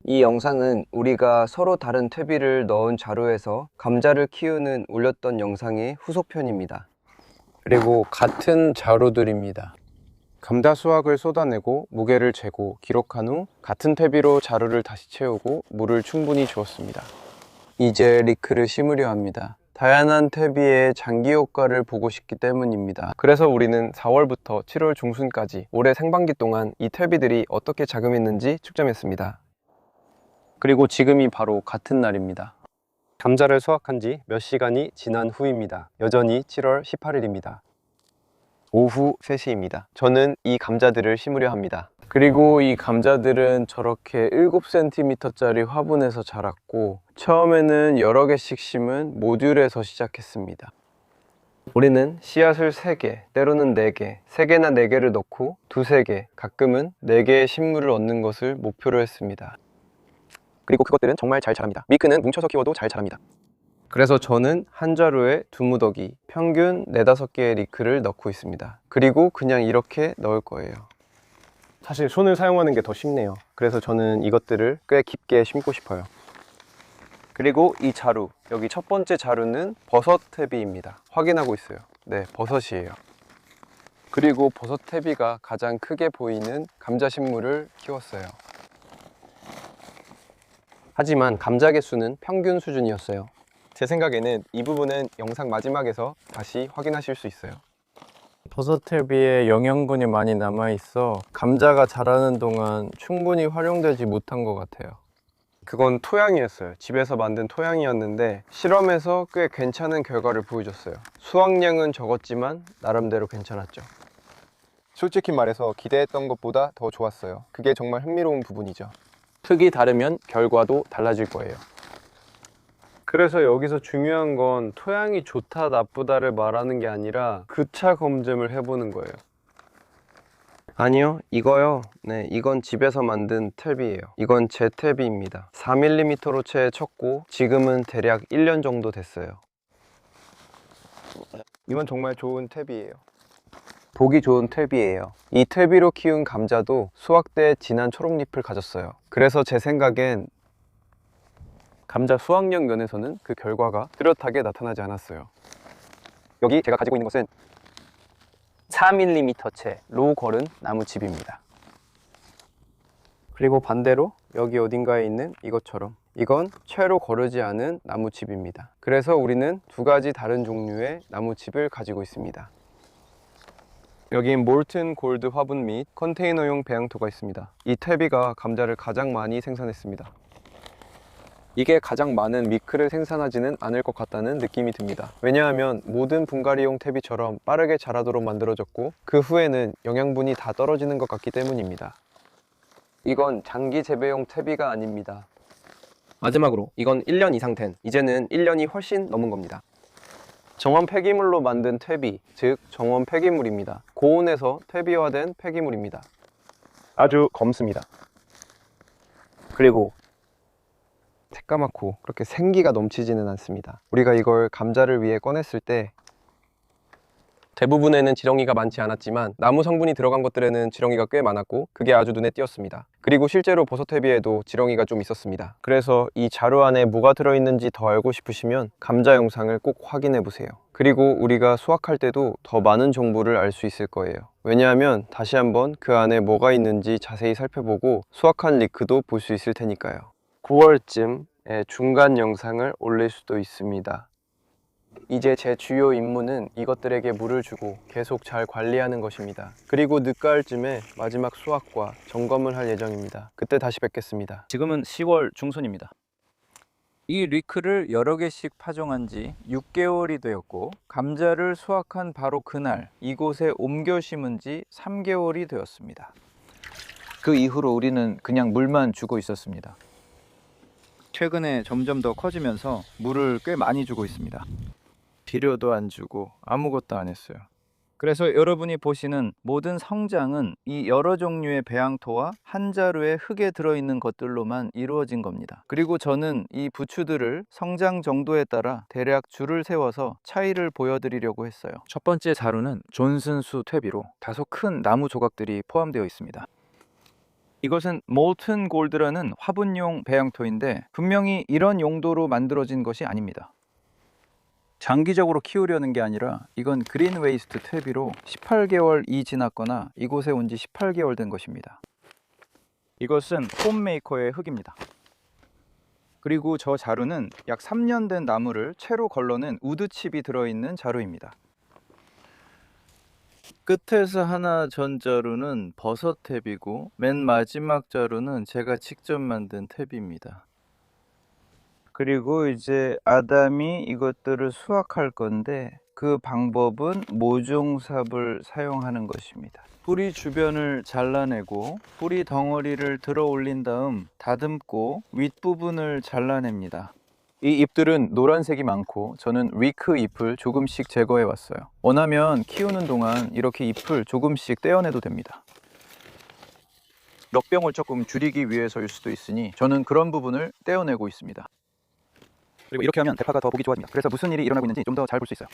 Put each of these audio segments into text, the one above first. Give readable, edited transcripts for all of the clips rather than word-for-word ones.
이 영상은 우리가 서로 다른 퇴비를 넣은 자루에서 감자를 키우는 올렸던 영상의 후속편입니다. 그리고 같은 자루들입니다. 감자 수확을 쏟아내고 무게를 재고 기록한 후 같은 퇴비로 자루를 다시 채우고 물을 충분히 주었습니다. 이제 리크를 심으려 합니다. 다양한 퇴비의 장기 효과를 보고 싶기 때문입니다. 그래서 우리는 4월부터 7월 중순까지 올해 상반기 동안 이 퇴비들이 어떻게 자금했는지 측정했습니다. 그리고 지금이 바로 같은 날입니다. 감자를 수확한 지 몇 시간이 지난 후입니다. 여전히 7월 18일입니다. 오후 3시입니다. 저는 이 감자들을 심으려 합니다. 그리고 이 감자들은 저렇게 7cm짜리 화분에서 자랐고, 처음에는 여러 개씩 심은 모듈에서 시작했습니다. 우리는 씨앗을 3개, 때로는 4개, 3개나 4개를 넣고 2~3개, 가끔은 4개의 식물을 얻는 것을 목표로 했습니다. 그리고 그것들은 정말 잘 자랍니다. 미크는 뭉쳐서 키워도 잘 자랍니다. 그래서 저는 한 자루에 2무더기, 평균 4~5개의 리크를 넣고 있습니다. 그리고 그냥 이렇게 넣을 거예요. 사실 손을 사용하는 게 더 쉽네요. 그래서 저는 이것들을 꽤 깊게 심고 싶어요. 그리고 이 자루, 여기 첫 번째 자루는 버섯 퇴비입니다. 확인하고 있어요. 네, 버섯이에요. 그리고 버섯 퇴비가 가장 크게 보이는 감자 식물을 키웠어요. 하지만 감자 개수는 평균 수준이었어요. 제 생각에는 이 부분은 영상 마지막에서 다시 확인하실 수 있어요. 버섯 퇴비에 영양분이 많이 남아있어 감자가 자라는 동안 충분히 활용되지 못한 것 같아요. 그건 토양이었어요. 집에서 만든 토양이었는데 실험에서 꽤 괜찮은 결과를 보여줬어요. 수확량은 적었지만 나름대로 괜찮았죠. 솔직히 말해서 기대했던 것보다 더 좋았어요. 그게 정말 흥미로운 부분이죠. 흙이 다르면 결과도 달라질 거예요. 그래서 여기서 중요한 건 토양이 좋다 나쁘다를 말하는 게 아니라 교차 검증을 해보는 거예요. 아니요, 이거요. 네, 이건 집에서 만든 퇴비예요. 이건 제 퇴비입니다. 4mm로 채 쳤고 지금은 대략 1년 정도 됐어요. 이건 정말 좋은 퇴비예요. 보기 좋은 퇴비예요. 이 퇴비로 키운 감자도 수확 때 진한 초록잎을 가졌어요. 그래서 제 생각엔 감자 수확량 면에서는 그 결과가 뚜렷하게 나타나지 않았어요. 여기 제가 가지고 있는 것은 4mm채 로우 걸은 나무칩입니다. 그리고 반대로 여기 어딘가에 있는 이것처럼 이건 채로 거르지 않은 나무칩입니다. 그래서 우리는 2가지 다른 종류의 나무칩을 가지고 있습니다. 여기엔 몰튼 골드 화분 및 컨테이너용 배양토가 있습니다. 이 퇴비가 감자를 가장 많이 생산했습니다. 이게 가장 많은 미크를 생산하지는 않을 것 같다는 느낌이 듭니다. 왜냐하면 모든 분갈이용 퇴비처럼 빠르게 자라도록 만들어졌고 그 후에는 영양분이 다 떨어지는 것 같기 때문입니다. 이건 장기 재배용 퇴비가 아닙니다. 마지막으로 이건 1년 이상 된, 이제는 1년이 훨씬 넘은 겁니다. 정원 폐기물로 만든 퇴비, 즉 정원 폐기물입니다. 고온에서 퇴비화된 폐기물입니다. 아주 검습니다. 그리고 새까맣고 그렇게 생기가 넘치지는 않습니다. 우리가 이걸 감자를 위해 꺼냈을 때 대부분에는 지렁이가 많지 않았지만 나무 성분이 들어간 것들에는 지렁이가 꽤 많았고 그게 아주 눈에 띄었습니다. 그리고 실제로 버섯 퇴비에도 지렁이가 좀 있었습니다. 그래서 이 자루 안에 뭐가 들어있는지 더 알고 싶으시면 감자 영상을 꼭 확인해 보세요. 그리고 우리가 수확할 때도 더 많은 정보를 알 수 있을 거예요. 왜냐하면 다시 한번 그 안에 뭐가 있는지 자세히 살펴보고 수확한 리크도 볼 수 있을 테니까요. 9월쯤에 중간 영상을 올릴 수도 있습니다. 이제 제 주요 임무는 이것들에게 물을 주고 계속 잘 관리하는 것입니다. 그리고 늦가을쯤에 마지막 수확과 점검을 할 예정입니다. 그때 다시 뵙겠습니다. 지금은 10월 중순입니다. 이 리크를 여러 개씩 파종한 지 6개월이 되었고 감자를 수확한 바로 그날 이곳에 옮겨 심은 지 3개월이 되었습니다. 그 이후로 우리는 그냥 물만 주고 있었습니다. 최근에 점점 더 커지면서 물을 꽤 많이 주고 있습니다. 비료도 안 주고 아무것도 안 했어요. 그래서 여러분이 보시는 모든 성장은 이 여러 종류의 배양토와 한 자루의 흙에 들어있는 것들로만 이루어진 겁니다. 그리고 저는 이 부추들을 성장 정도에 따라 대략 줄을 세워서 차이를 보여드리려고 했어요. 첫 번째 자루는 존슨수 퇴비로 다소 큰 나무 조각들이 포함되어 있습니다. 이것은 몰튼 골드라는 화분용 배양토인데 분명히 이런 용도로 만들어진 것이 아닙니다. 장기적으로 키우려는 게 아니라 이건 그린 웨이스트 퇴비로 18개월이 지났거나 이곳에 온 지 18개월 된 것입니다. 이것은 홈메이커의 흙입니다. 그리고 저 자루는 약 3년 된 나무를 채로 걸러낸 우드칩이 들어있는 자루입니다. 끝에서 하나 전 자루는 버섯 탭이고 맨 마지막 자루는 제가 직접 만든 탭입니다. 그리고 이제 아담이 이것들을 수확할 건데 그 방법은 모종삽을 사용하는 것입니다. 뿌리 주변을 잘라내고 뿌리 덩어리를 들어 올린 다음 다듬고 윗부분을 잘라냅니다. 이 잎들은 노란색이 많고 저는 위크 잎을 조금씩 제거해 왔어요. 원하면 키우는 동안 이렇게 잎을 조금씩 떼어내도 됩니다. 럭병을 조금 줄이기 위해서일 수도 있으니 저는 그런 부분을 떼어내고 있습니다. 그리고 이렇게 하면 대파가 더 보기 좋아집니다. 그래서 무슨 일이 일어나고 있는지 좀 더 잘 볼 수 있어요.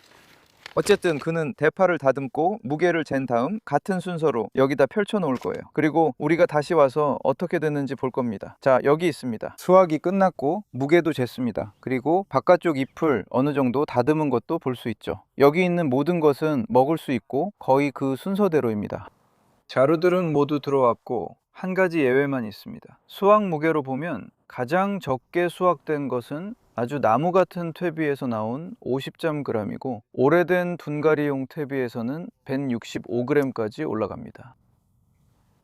어쨌든 그는 대파를 다듬고 무게를 잰 다음 같은 순서로 여기다 펼쳐 놓을 거예요. 그리고 우리가 다시 와서 어떻게 됐는지 볼 겁니다. 자, 여기 있습니다. 수확이 끝났고 무게도 쟀습니다. 그리고 바깥쪽 잎을 어느 정도 다듬은 것도 볼 수 있죠. 여기 있는 모든 것은 먹을 수 있고 거의 그 순서대로입니다. 자루들은 모두 들어왔고 한 가지 예외만 있습니다. 수확 무게로 보면 가장 적게 수확된 것은 아주 나무 같은 퇴비에서 나온 50g이고 오래된 둔가리용 퇴비에서는 165g까지 올라갑니다.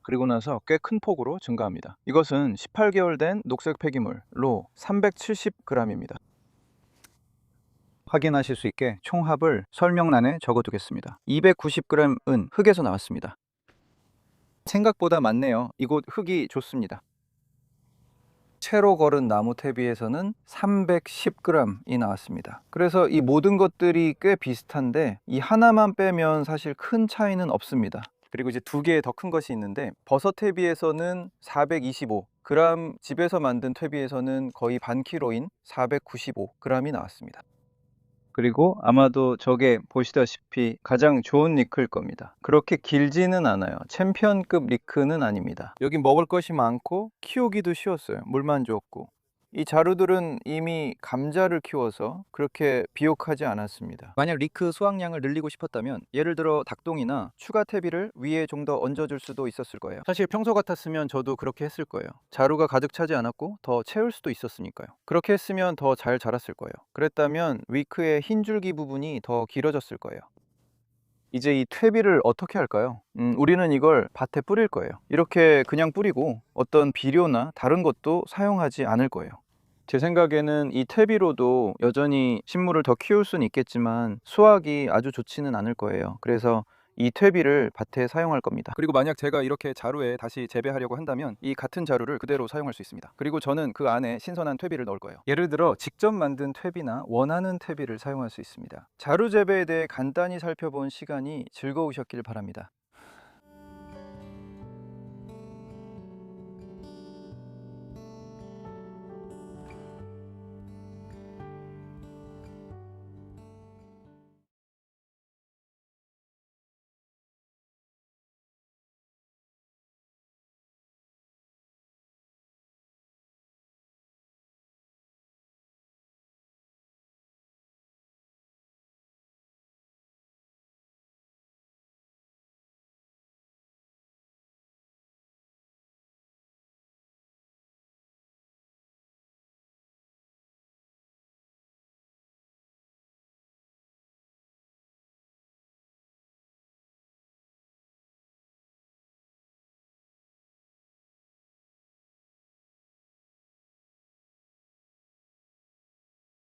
그리고 나서 꽤 큰 폭으로 증가합니다. 이것은 18개월 된 녹색 폐기물로 370g입니다. 확인하실 수 있게 총합을 설명란에 적어두겠습니다. 290g은 흙에서 나왔습니다. 생각보다 많네요. 이곳 흙이 좋습니다. 채로 걸은 나무 퇴비에서는 310g이 나왔습니다. 그래서 이 모든 것들이 꽤 비슷한데 이 하나만 빼면 사실 큰 차이는 없습니다. 그리고 이제 두 개 더 큰 것이 있는데 버섯 퇴비에서는 425g, 집에서 만든 퇴비에서는 거의 반 킬로인 495g이 나왔습니다. 그리고 아마도 저게 보시다시피 가장 좋은 리크일 겁니다. 그렇게 길지는 않아요. 챔피언급 리크는 아닙니다. 여기 먹을 것이 많고 키우기도 쉬웠어요. 물만 줬고. 이 자루들은 이미 감자를 키워서 그렇게 비옥하지 않았습니다. 만약 리크 수확량을 늘리고 싶었다면 예를 들어 닭똥이나 추가 퇴비를 위에 좀 더 얹어줄 수도 있었을 거예요. 사실 평소 같았으면 저도 그렇게 했을 거예요. 자루가 가득 차지 않았고 더 채울 수도 있었으니까요. 그렇게 했으면 더 잘 자랐을 거예요. 그랬다면 위크의 흰 줄기 부분이 더 길어졌을 거예요. 이제 이 퇴비를 어떻게 할까요? 우리는 이걸 밭에 뿌릴 거예요. 이렇게 그냥 뿌리고 어떤 비료나 다른 것도 사용하지 않을 거예요. 제 생각에는 이 퇴비로도 여전히 식물을 더 키울 수는 있겠지만 수확이 아주 좋지는 않을 거예요. 그래서 이 퇴비를 밭에 사용할 겁니다. 그리고 만약 제가 이렇게 자루에 다시 재배하려고 한다면 이 같은 자루를 그대로 사용할 수 있습니다. 그리고 저는 그 안에 신선한 퇴비를 넣을 거예요. 예를 들어 직접 만든 퇴비나 원하는 퇴비를 사용할 수 있습니다. 자루 재배에 대해 간단히 살펴본 시간이 즐거우셨길 바랍니다.